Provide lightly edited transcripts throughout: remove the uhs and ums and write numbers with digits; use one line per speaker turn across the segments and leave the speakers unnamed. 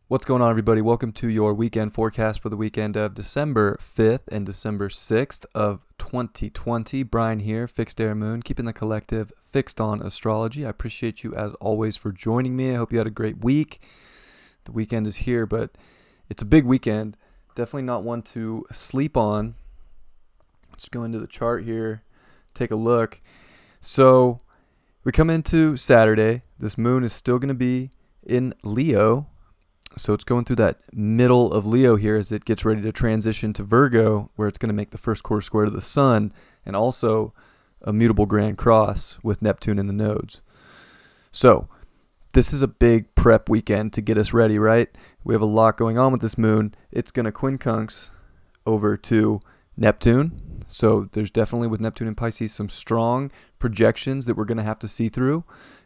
What's going on, everybody? Welcome to your weekend forecast for the weekend of December 5th and December 6th of 2020. Brian here, Fixed Air Moon, keeping the collective fixed on astrology. I appreciate you, as always, for joining me. I hope you had a great week. The weekend is here, but it's a big weekend. Definitely not one to sleep on. Let's go into the chart here, take a look. So we come into Saturday. This moon is still going to be in Leo. So it's going through that middle of Leo here as it gets ready to transition to Virgo, where it's going to make the first quarter square to the sun, and also a mutable grand cross with Neptune in the nodes. So this is a big prep weekend to get us ready, right? We have a lot going on with this moon. It's going to quincunx over to Neptune. So there's definitely, with Neptune and Pisces, some strong projections that we're going to have to see through.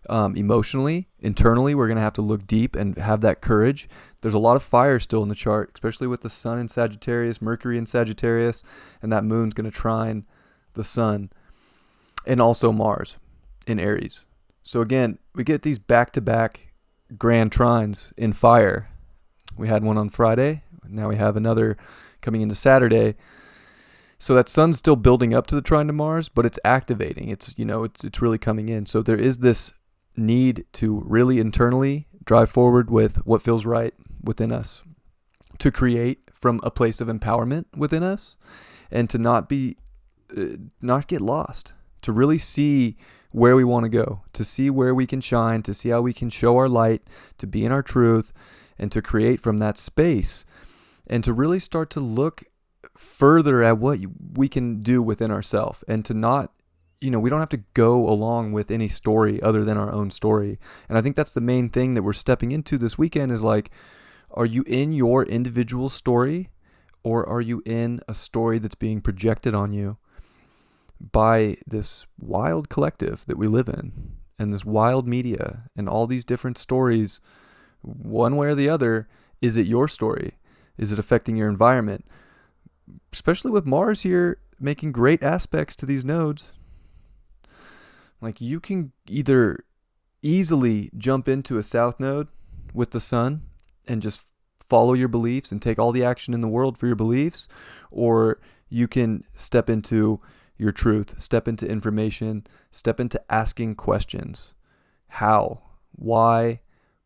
Emotionally, internally, we're going to have to look deep and have that courage. There's a lot of fire still in the chart, especially with the sun in Sagittarius, Mercury in Sagittarius, and that moon's going to trine the sun, and also Mars in Aries. So again, we get these back-to-back grand trines in fire. We had one on Friday. Now we have another coming into Saturday. So that sun's still building up to the trine to Mars, but it's activating. It's really coming in. So there is this need to really internally drive forward with what feels right within us, to create from a place of empowerment within us, and to not get lost, to really see where we want to go, to see where we can shine, to see how we can show our light, to be in our truth, and to create from that space, and to really start to look further at what we can do within ourselves, and to not, we don't have to go along with any story other than our own story. And I think that's the main thing that we're stepping into this weekend is like, are you in your individual story, or are you in a story that's being projected on you by this wild collective that we live in, and this wild media and all these different stories? One way or the other, is it your story? Is it affecting your environment? Especially with Mars here making great aspects to these nodes. Like, you can either easily jump into a south node with the sun and just follow your beliefs and take all the action in the world for your beliefs, or you can step into your truth, step into information, step into asking questions. How, why,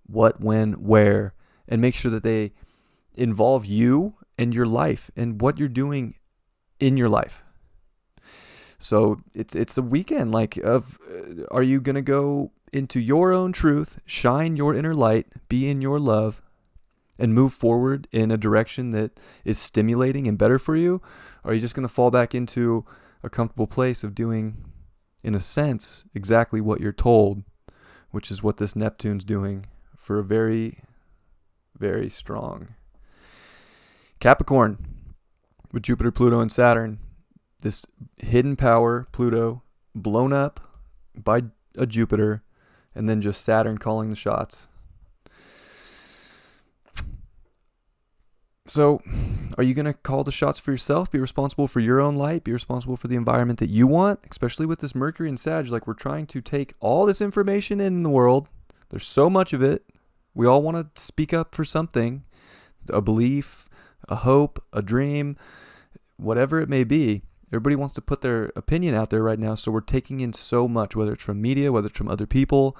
what, when, where, and make sure that they involve you and your life and what you're doing in your life. So it's a weekend like of, are you going to go into your own truth, shine your inner light, be in your love, and move forward in a direction that is stimulating and better for you? Or are you just going to fall back into a comfortable place of doing, in a sense, exactly what you're told, which is what this Neptune's doing for a very, very strong Capricorn with Jupiter, Pluto, and Saturn. This hidden power, Pluto, blown up by a Jupiter, and then just Saturn calling the shots. So, are you going to call the shots for yourself? Be responsible for your own light? Be responsible for the environment that you want? Especially with this Mercury and Sag, like, we're trying to take all this information in the world. There's so much of it. We all want to speak up for something, a belief, a hope, a dream, whatever it may be. Everybody wants to put their opinion out there right now, so we're taking in so much, whether it's from media, whether it's from other people,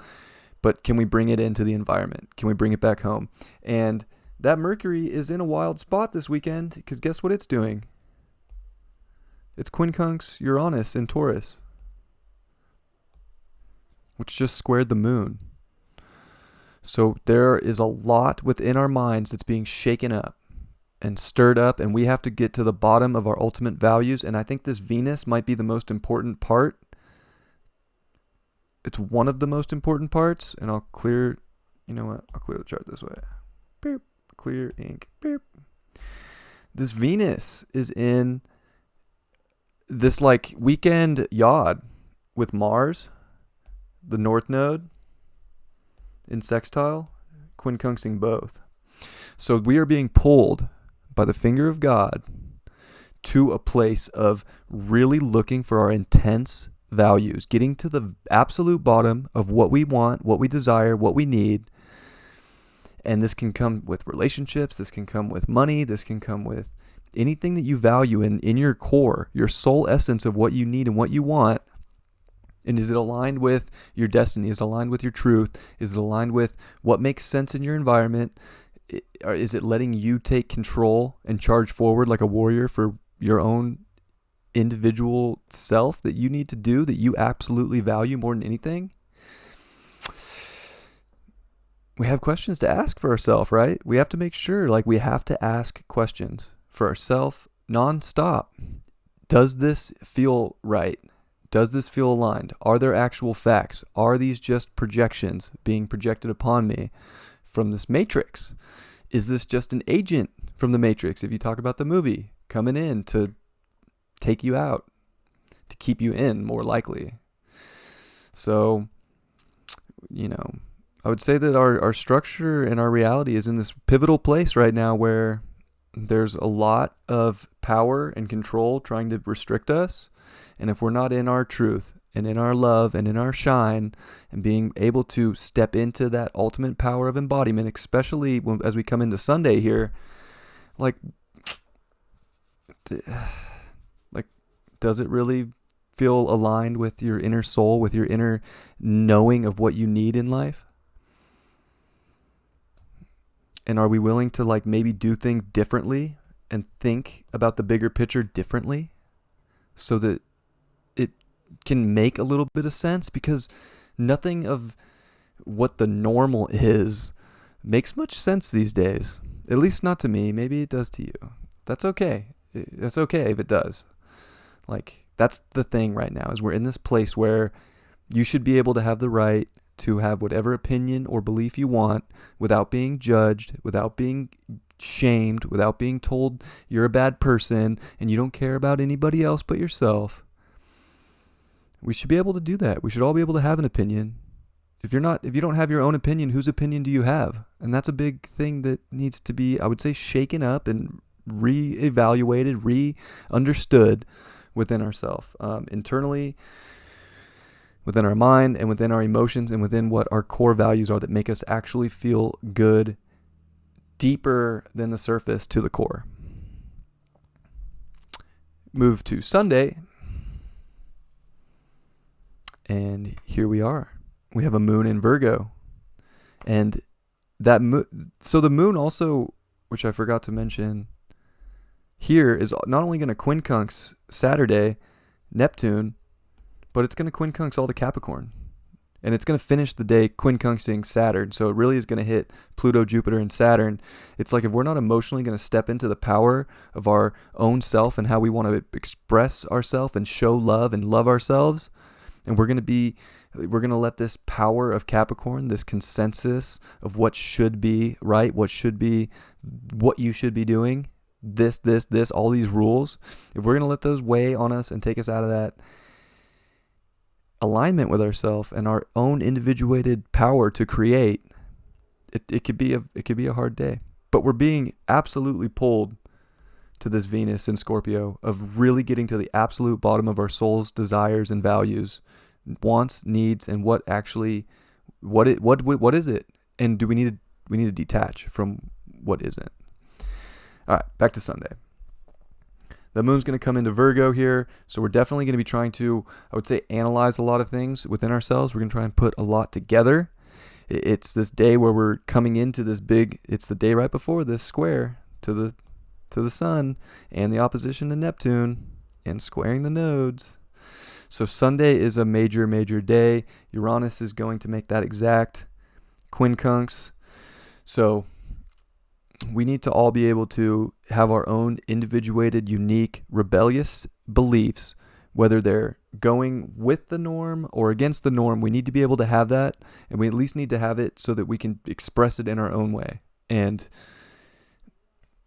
but can we bring it into the environment? Can we bring it back home? And that Mercury is in a wild spot this weekend, because guess what it's doing? It's quincunx Uranus in Taurus, which just squared the moon. So there is a lot within our minds that's being shaken up and stirred up, and we have to get to the bottom of our ultimate values. And I think this Venus might be the most important part. It's one of the most important parts, and I'll clear, I'll clear the chart this way. Beep. Clear ink. Beep. This Venus is in this like weekend yod with Mars, the North Node, in sextile, quincunxing both. So we are being pulled by the finger of God to a place of really looking for our intense values, getting to the absolute bottom of what we want, what we desire, what we need. And this can come with relationships, this can come with money, this can come with anything that you value in your core, your soul essence of what you need and what you want. And is it aligned with your destiny? Is it aligned with your truth? Is it aligned with what makes sense in your environment? Or is it letting you take control and charge forward like a warrior for your own individual self that you need to do, that you absolutely value more than anything? We have questions to ask for ourselves, right? We have to make sure, like, we have to ask questions for ourselves nonstop. Does this feel right? Does this feel aligned? Are there actual facts? Are these just projections being projected upon me from this matrix? Is this just an agent from the matrix, if you talk about the movie, coming in to take you out, to keep you in, more likely? So, I would say that our structure and our reality is in this pivotal place right now where there's a lot of power and control trying to restrict us. And if we're not in our truth and in our love and in our shine and being able to step into that ultimate power of embodiment, especially as we come into Sunday here, like, does it really feel aligned with your inner soul, with your inner knowing of what you need in life? And are we willing to, like, maybe do things differently and think about the bigger picture differently so that it can make a little bit of sense? Because nothing of what the normal is makes much sense these days. At least not to me. Maybe it does to you. That's okay. That's okay if it does. Like, that's the thing right now, is we're in this place where you should be able to have the right to have whatever opinion or belief you want without being judged, without being shamed, without being told you're a bad person and you don't care about anybody else but yourself. We should be able to do that. We should all be able to have an opinion. If you don't have your own opinion, whose opinion do you have? And that's a big thing that needs to be, I would say, shaken up and re-evaluated, re-understood within ourselves, internally, within our mind and within our emotions and within what our core values are that make us actually feel good, deeper than the surface to the core. Move to Sunday. And here we are. We have a moon in Virgo. And that so the moon also, which I forgot to mention here, is not only going to quincunx Saturday, Neptune, but it's going to quincunx all the Capricorn. And it's going to finish the day quincunxing Saturn. So it really is going to hit Pluto, Jupiter, and Saturn. It's like if we're not emotionally going to step into the power of our own self and how we want to express ourselves and show love and love ourselves, and we're going to let this power of Capricorn, this consensus of what should be right, what you should be doing, this, all these rules, if we're going to let those weigh on us and take us out of that alignment with ourselves and our own individuated power to create, it could be a hard day. But we're being absolutely pulled to this Venus in Scorpio of really getting to the absolute bottom of our soul's desires and values, wants, needs, and what is it? And do we need to detach from what isn't? All right, back to Sunday. The moon's going to come into Virgo here, so we're definitely going to be trying to, I would say, analyze a lot of things within ourselves. We're going to try and put a lot together. It's this day where we're coming into this it's the day right before this square to the sun and the opposition to Neptune and squaring the nodes. So Sunday is a major, major day. Uranus is going to make that exact quincunx. So we need to all be able to have our own individuated, unique, rebellious beliefs, whether they're going with the norm or against the norm. We need to be able to have that, and we at least need to have it so that we can express it in our own way. And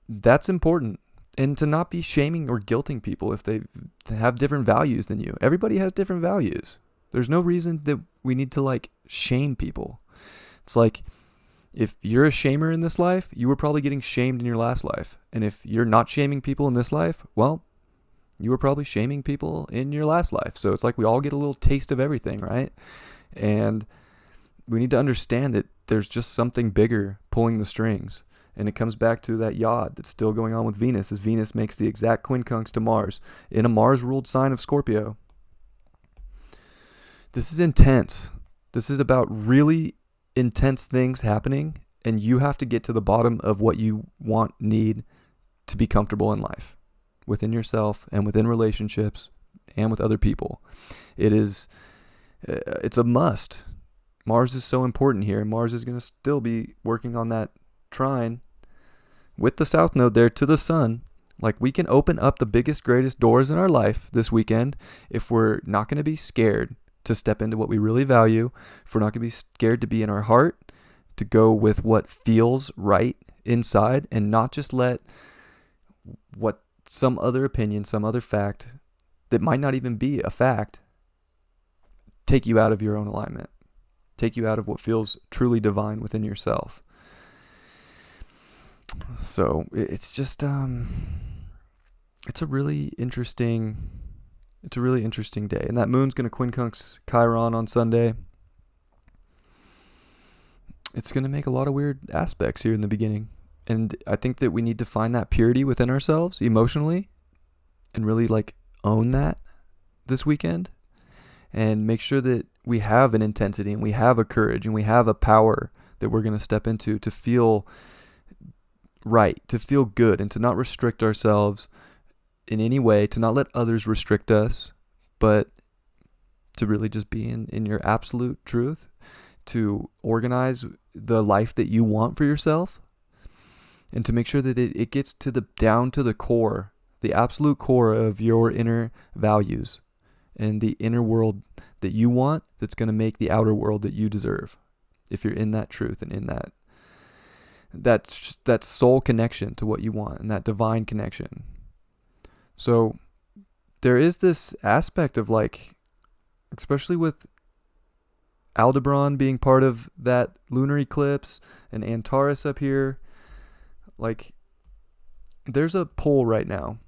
that's important. And to not be shaming or guilting people if they have different values than you. Everybody has different values. There's no reason that we need to shame people. It's like, if you're a shamer in this life, you were probably getting shamed in your last life. And if you're not shaming people in this life, well, You were probably shaming people in your last life. So it's like we all get a little taste of everything, right? And we need to understand that there's just something bigger pulling the strings. And it comes back to that yod that's still going on with Venus, as Venus makes the exact quincunx to Mars in a Mars-ruled sign of Scorpio. This is intense. This is about really intense things happening, and you have to get to the bottom of what you want, need to be comfortable in life, within yourself and within relationships and with other people. It's a must. Mars is so important here. Mars is going to still be working on that trine with the south node there to the sun. Like, we can open up the biggest, greatest doors in our life this weekend if we're not going to be scared to step into what we really value, if we're not going to be scared to be in our heart, to go with what feels right inside, and not just let what some other opinion, some other fact that might not even be a fact take you out of your own alignment, take you out of what feels truly divine within yourself. So it's just it's a really interesting day. And that moon's going to quincunx Chiron on Sunday. It's going to make a lot of weird aspects here in the beginning. And I think that we need to find that purity within ourselves emotionally and really like own that this weekend, and make sure that we have an intensity and we have a courage and we have a power that we're going to step into to feel right, to feel good, and to not restrict ourselves in any way, to not let others restrict us, but to really just be in your absolute truth, to organize the life that you want for yourself, and to make sure that it gets to down to the core, the absolute core of your inner values and the inner world that you want, that's going to make the outer world that you deserve, if you're in that truth and in that soul connection to what you want and that divine connection. So there is this aspect of, like, especially with Aldebaran being part of that lunar eclipse and Antares up here, like, there's a pull right now,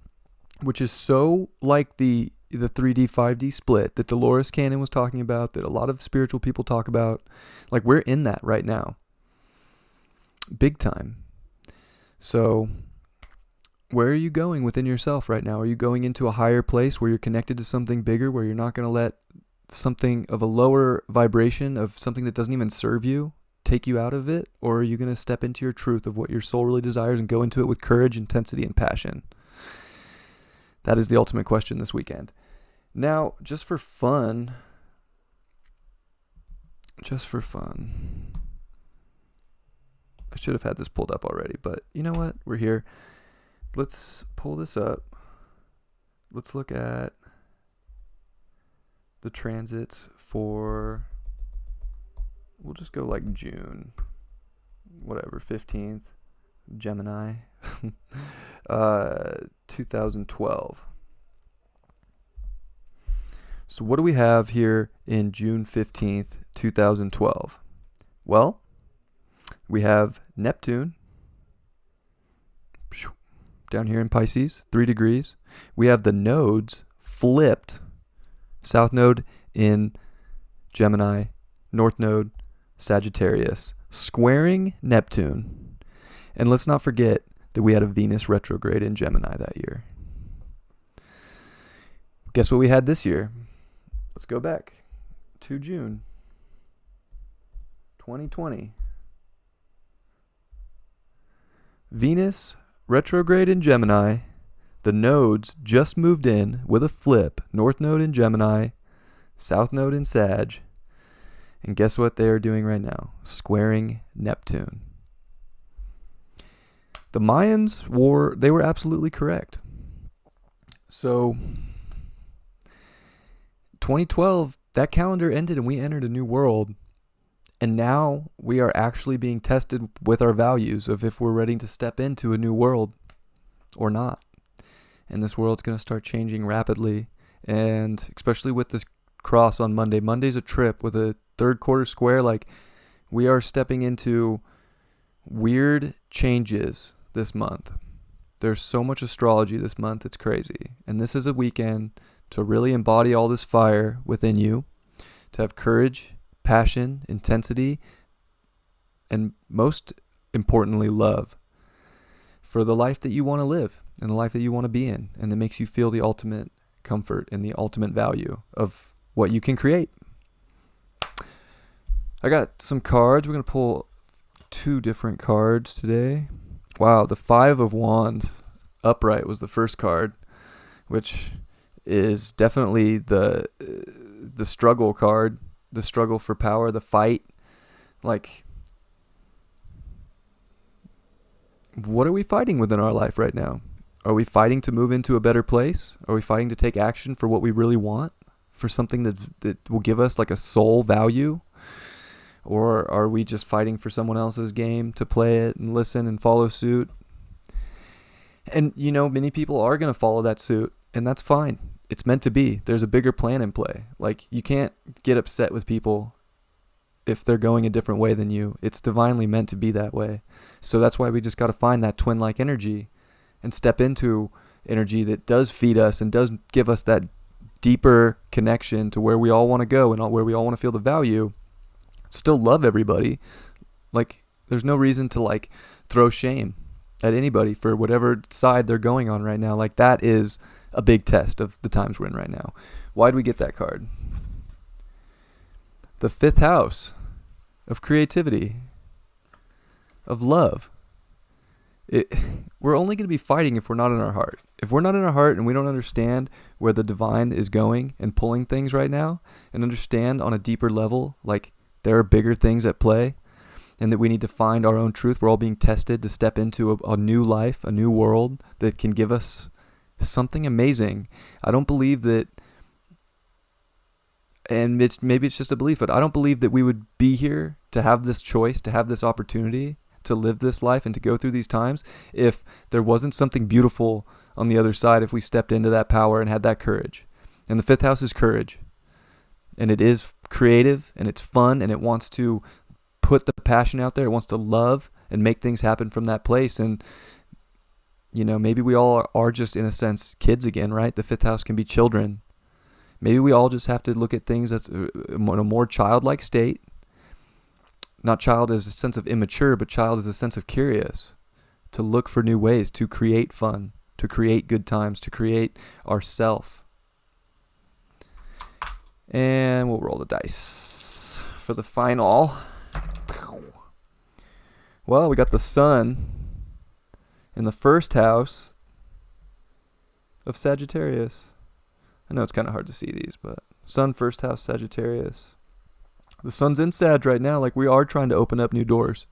which is so like the 3D, 5D split that Dolores Cannon was talking about, that a lot of spiritual people talk about. Like, we're in that right now. Big time. So where are you going within yourself right now? Are you going into a higher place where you're connected to something bigger, where you're not going to let something of a lower vibration, of something that doesn't even serve you, take you out of it? Or are you going to step into your truth of what your soul really desires and go into it with courage, intensity, and passion? That is the ultimate question this weekend. Now, just for fun, I should have had this pulled up already, but you know what? We're here. Let's pull this up. Let's look at the transits for, we'll just go like June, whatever, 15th, Gemini, 2012. So what do we have here in June 15th, 2012? Well, we have Neptune down here in Pisces, 3 degrees. We have the nodes flipped. South node in Gemini, North node Sagittarius, squaring Neptune. And let's not forget that we had a Venus retrograde in Gemini that year. Guess what we had this year? Let's go back to June 2020. Venus retrograde in Gemini. The nodes just moved in with a flip. North node in Gemini, South node in Sag. And guess what they are doing right now? Squaring Neptune. The Mayans they were absolutely correct. So 2012, that calendar ended and we entered a new world. And now we are actually being tested with our values of if we're ready to step into a new world or not. And this world's going to start changing rapidly. And especially with this cross on Monday. Monday's a trip with a third quarter square. Like, we are stepping into weird changes this month. There's so much astrology this month, it's crazy. And this is a weekend to really embody all this fire within you, to have courage, passion, intensity, and most importantly, love for the life that you want to live and the life that you want to be in, and that makes you feel the ultimate comfort and the ultimate value of what you can create. I got some cards. We're going to pull 2 different cards today. Wow, the 5 of Wands upright was the first card, which is definitely the struggle card, the struggle for power, the fight. Like, what are we fighting within our life right now? Are we fighting to move into a better place? Are we fighting to take action for what we really want? For something that will give us like a soul value? Or are we just fighting for someone else's game to play it and listen and follow suit? And, you know, many people are going to follow that suit, and that's fine. It's meant to be. There's a bigger plan in play. Like, you can't get upset with people if they're going a different way than you. It's divinely meant to be that way. So that's why we just got to find that twin-like energy and step into energy that does feed us and does give us that deeper connection to where we all want to go and where we all want to feel the value. Still love everybody. Like, there's no reason to like throw shame at anybody for whatever side they're going on right now. Like, that is a big test of the times we're in right now. Why'd we get that card? The 5th house of creativity, of love. We're only going to be fighting if we're not in our heart. If we're not in our heart and we don't understand where the divine is going and pulling things right now, and understand on a deeper level, like, there are bigger things at play, and that we need to find our own truth. We're all being tested to step into a new life, a new world that can give us something amazing. I don't believe that, and maybe it's just a belief, but I don't believe that we would be here to have this choice, to have this opportunity to live this life and to go through these times if there wasn't something beautiful on the other side, if we stepped into that power and had that courage. And the 5th house is courage. And it is creative, and it's fun, and it wants to put the passion out there. It wants to love and make things happen from that place. And, you know, maybe we all are just, in a sense, kids again, right? The 5th house can be children. Maybe we all just have to look at things that's in a more childlike state. Not child as a sense of immature, but child as a sense of curious. To look for new ways, to create fun, to create good times, to create ourself. And we'll roll the dice for the final. Well, we got the sun in the 1st house of Sagittarius. I know it's kind of hard to see these, but sun, 1st house, Sagittarius. The sun's in Sag right now. Like, we are trying to open up new doors.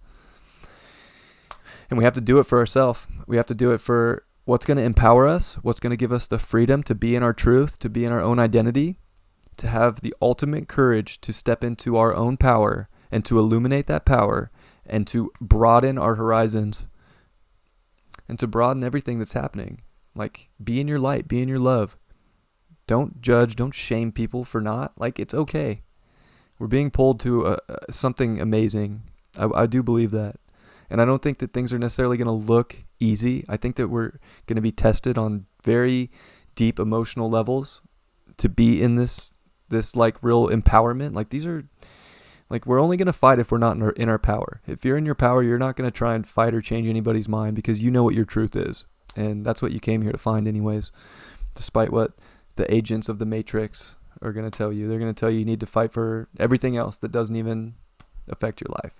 And we have to do it for ourselves. We have to do it for what's going to empower us, what's going to give us the freedom to be in our truth, to be in our own identity, to have the ultimate courage to step into our own power and to illuminate that power and to broaden our horizons and to broaden everything that's happening. Like, be in your light, be in your love. Don't judge, don't shame people for not. Like, it's okay. We're being pulled to something amazing. I do believe that. And I don't think that things are necessarily going to look easy. I think that we're going to be tested on very deep emotional levels to be in this like real empowerment. Like, these are, like, we're only going to fight if we're not in our power. If you're in your power, you're not going to try and fight or change anybody's mind because you know what your truth is. And that's what you came here to find anyways, despite what the agents of the Matrix are going to tell you. They're going to tell you need to fight for everything else that doesn't even affect your life.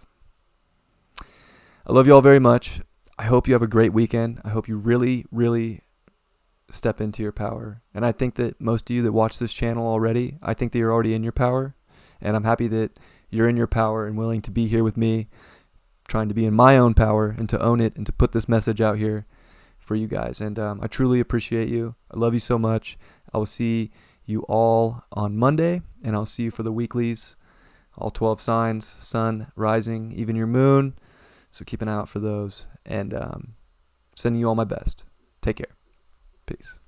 I love you all very much. I hope you have a great weekend. I hope you really, really step into your power. And I think that most of you that watch this channel already, I think that you're already in your power. And I'm happy that you're in your power and willing to be here with me, trying to be in my own power and to own it and to put this message out here for you guys. And I truly appreciate you. I love you so much. I will see you all on Monday, and I'll see you for the weeklies, all 12 signs, sun, rising, even your moon. So keep an eye out for those, and sending you all my best. Take care. Peace.